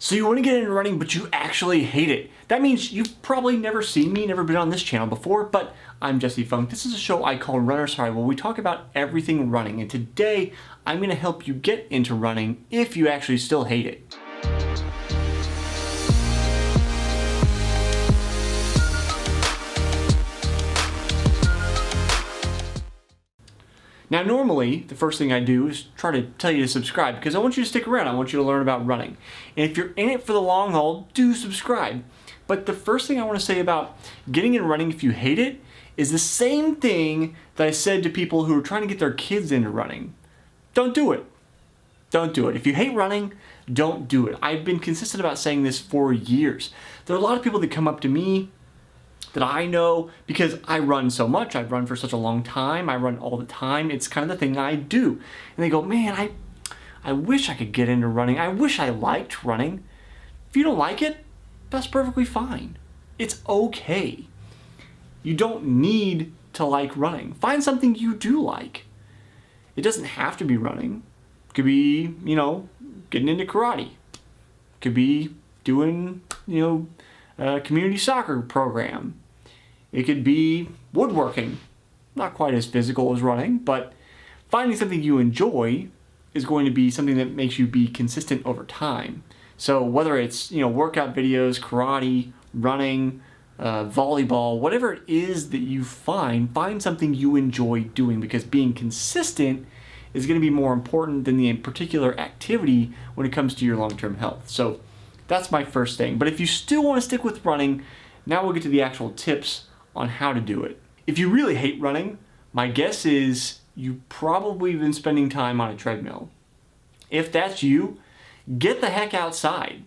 So you want to get into running, but you actually hate it. That means you've probably never seen me, never been on this channel before, but I'm Jesse Funk. This is a show I call Runner's High, where we talk about everything running. And today, I'm going to help you get into running if you actually still hate it. Now normally, the first thing I do is try to tell you to subscribe because I want you to stick around. I want you to learn about running. And if you're in it for the long haul, do subscribe. But the first thing I want to say about getting in running if you hate it is the same thing that I said to people who are trying to get their kids into running. Don't do it. Don't do it. If you hate running, don't do it. I've been consistent about saying this for years. There are a lot of people that come up to me that I know because I run so much. I've run for such a long time. I run all the time. It's kind of the thing I do. And they go, man, I wish I could get into running. I wish I liked running. If you don't like it, that's perfectly fine. It's okay. You don't need to like running. Find something you do like. It doesn't have to be running. It could be, getting into karate. It could be doing, a community soccer program. It could be woodworking. Not quite as physical as running, but finding something you enjoy is going to be something that makes you be consistent over time. So whether it's, workout videos, karate, running, volleyball, whatever it is that you find something you enjoy doing, because being consistent is going to be more important than the particular activity when it comes to your long-term health. So that's my first thing. But if you still want to stick with running, now we'll get to the actual tips on how to do it. If you really hate running, my guess is you probably been spending time on a treadmill. If that's you, get the heck outside.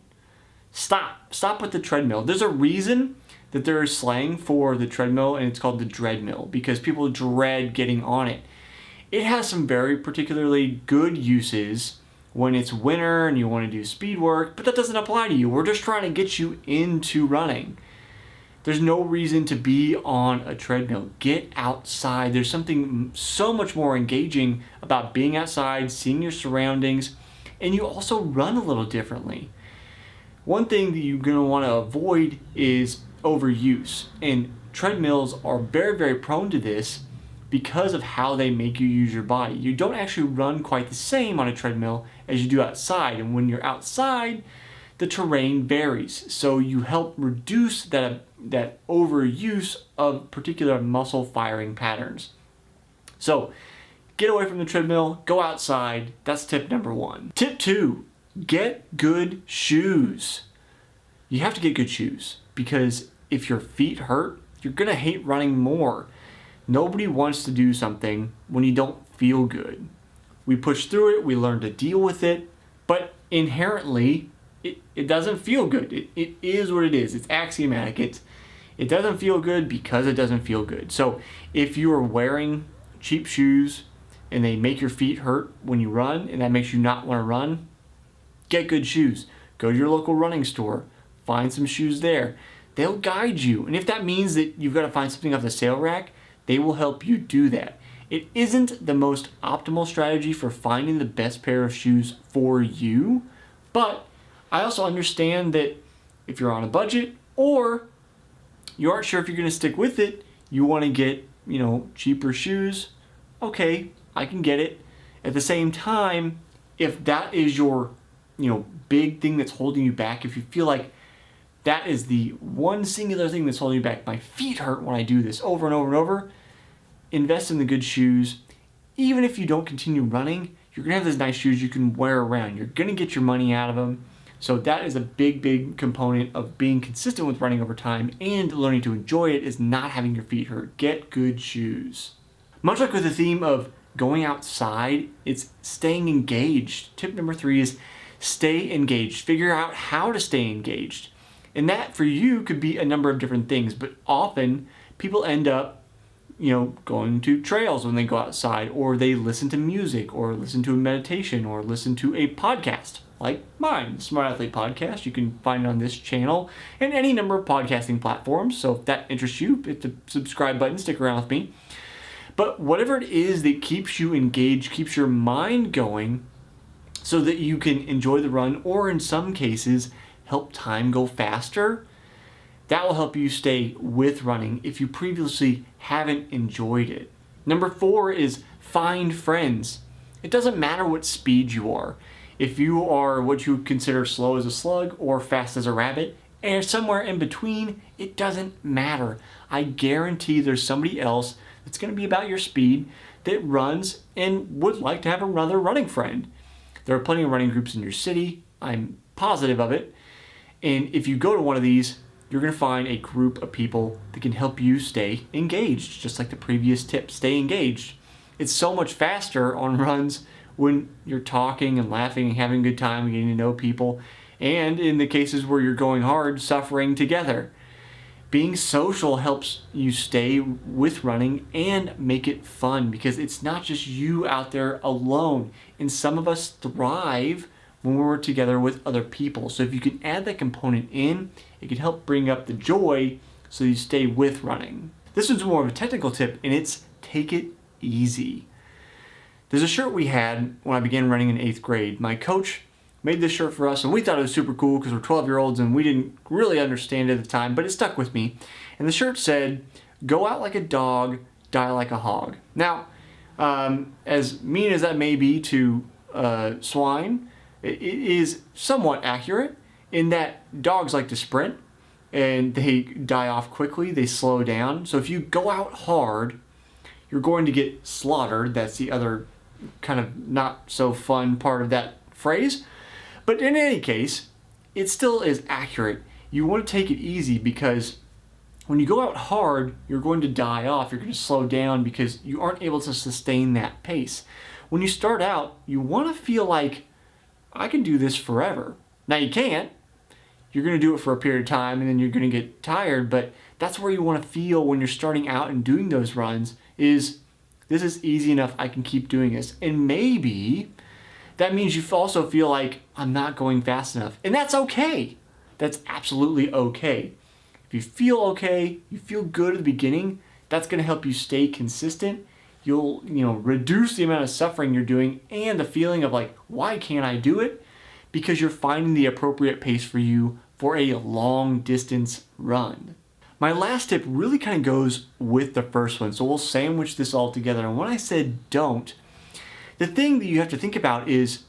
Stop with the treadmill. There's a reason that there is slang for the treadmill, and it's called the dreadmill, because people dread getting on it. It has some very particularly good uses when it's winter and you want to do speed work, but that doesn't apply to you. We're just trying to get you into running. There's no reason to be on a treadmill. Get outside. There's something so much more engaging about being outside, seeing your surroundings, and you also run a little differently. One thing that you're going to want to avoid is overuse, and treadmills are very, very prone to this because of how they make you use your body. You don't actually run quite the same on a treadmill as you do outside, and when you're outside, the terrain varies, so you help reduce that overuse of particular muscle firing patterns. So get away from the treadmill, go outside. That's tip number 1. Tip 2, get good shoes. You have to get good shoes because if your feet hurt, you're gonna hate running more. Nobody wants to do something when you don't feel good. We push through it, we learn to deal with it, but inherently, it doesn't feel good. It is what it is. It's axiomatic. It doesn't feel good because it doesn't feel good. So if you are wearing cheap shoes and they make your feet hurt when you run and that makes you not want to run, get good shoes. Go to your local running store. Find some shoes there. They'll guide you. And if that means that you've got to find something off the sale rack, they will help you do that. It isn't the most optimal strategy for finding the best pair of shoes for you, but I also understand that if you're on a budget or you aren't sure if you're going to stick with it, you want to get, cheaper shoes, okay, I can get it. At the same time, if that is your, big thing that's holding you back, if you feel like that is the one singular thing that's holding you back, my feet hurt when I do this over and over and over, invest in the good shoes. Even if you don't continue running, you're going to have those nice shoes you can wear around. You're going to get your money out of them. So that is a big, big component of being consistent with running over time and learning to enjoy it, is not having your feet hurt. Get good shoes. Much like with the theme of going outside, it's staying engaged. Tip number 3 is stay engaged. Figure out how to stay engaged. And that for you could be a number of different things, but often people end up going to trails when they go outside, or they listen to music, or listen to a meditation, or listen to a podcast like mine, the Smart Athlete Podcast. You can find it on this channel and any number of podcasting platforms. So if that interests you, hit the subscribe button, stick around with me. But whatever it is that keeps you engaged, keeps your mind going, so that you can enjoy the run, or in some cases, help time go faster. That will help you stay with running if you previously haven't enjoyed it. Number 4 is find friends. It doesn't matter what speed you are. If you are what you consider slow as a slug or fast as a rabbit, and somewhere in between, it doesn't matter. I guarantee there's somebody else that's going to be about your speed that runs and would like to have another running friend. There are plenty of running groups in your city. I'm positive of it. And if you go to one of these, you're going to find a group of people that can help you stay engaged, just like the previous tip, stay engaged. It's so much faster on runs when you're talking and laughing and having a good time and getting to know people, and in the cases where you're going hard, suffering together. Being social helps you stay with running and make it fun, because it's not just you out there alone, and some of us thrive when we're together with other people. So if you can add that component in, it can help bring up the joy so you stay with running. This one's more of a technical tip, and it's take it easy. There's a shirt we had when I began running in 8th grade. My coach made this shirt for us, and we thought it was super cool because we're 12-year-olds and we didn't really understand it at the time, but it stuck with me. And the shirt said, "Go out like a dog, die like a hog." Now, as mean as that may be to swine, it is somewhat accurate in that dogs like to sprint and they die off quickly, they slow down. So if you go out hard, you're going to get slaughtered. That's the other kind of not so fun part of that phrase. But in any case, it still is accurate. You want to take it easy, because when you go out hard, you're going to die off. You're going to slow down because you aren't able to sustain that pace. When you start out, you want to feel like, I can do this forever. Now you can't. You're going to do it for a period of time and then you're going to get tired, but that's where you want to feel when you're starting out and doing those runs is, this is easy enough, I can keep doing this. And maybe that means you also feel like, I'm not going fast enough. And that's okay. That's absolutely okay. If you feel okay, you feel good at the beginning, that's going to help you stay consistent. You'll, reduce the amount of suffering you're doing and the feeling of like, why can't I do it? Because you're finding the appropriate pace for you for a long distance run. My last tip really kind of goes with the first one, so we'll sandwich this all together. And when I said don't, the thing that you have to think about is,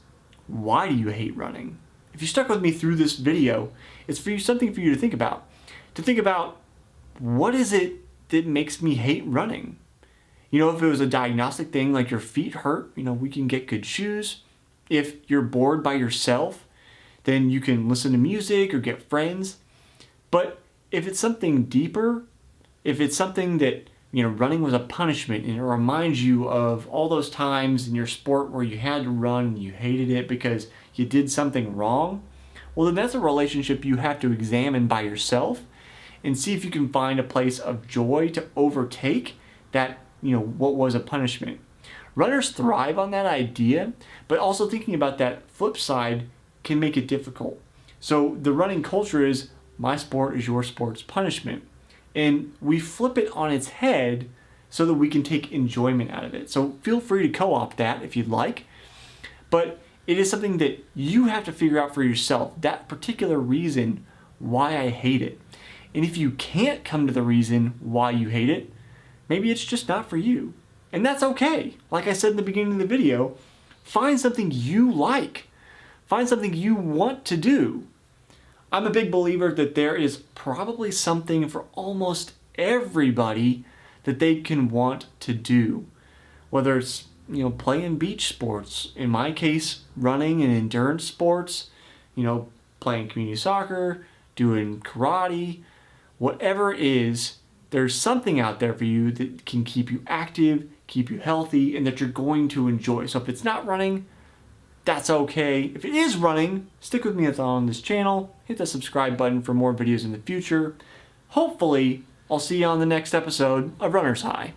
why do you hate running? If you stuck with me through this video, it's something for you to think about. To think about, what is it that makes me hate running? If it was a diagnostic thing like your feet hurt, we can get good shoes. If you're bored by yourself, then you can listen to music or get friends. But if it's something deeper, if it's something that, running was a punishment and it reminds you of all those times in your sport where you had to run and you hated it because you did something wrong, well, then that's a relationship you have to examine by yourself and see if you can find a place of joy to overtake that, what was a punishment. Runners thrive on that idea, but also thinking about that flip side can make it difficult. So the running culture is, my sport is your sport's punishment. And we flip it on its head so that we can take enjoyment out of it. So feel free to co-opt that if you'd like. But it is something that you have to figure out for yourself, that particular reason why I hate it. And if you can't come to the reason why you hate it, maybe it's just not for you. And that's okay. Like I said in the beginning of the video, find something you like. Find something you want to do. I'm a big believer that there is probably something for almost everybody that they can want to do. Whether it's, playing beach sports, in my case, running and endurance sports, playing community soccer, doing karate, whatever it is, there's something out there for you that can keep you active, keep you healthy, and that you're going to enjoy. So if it's not running, that's okay. If it is running, stick with me on this channel. Hit the subscribe button for more videos in the future. Hopefully, I'll see you on the next episode of Runner's High.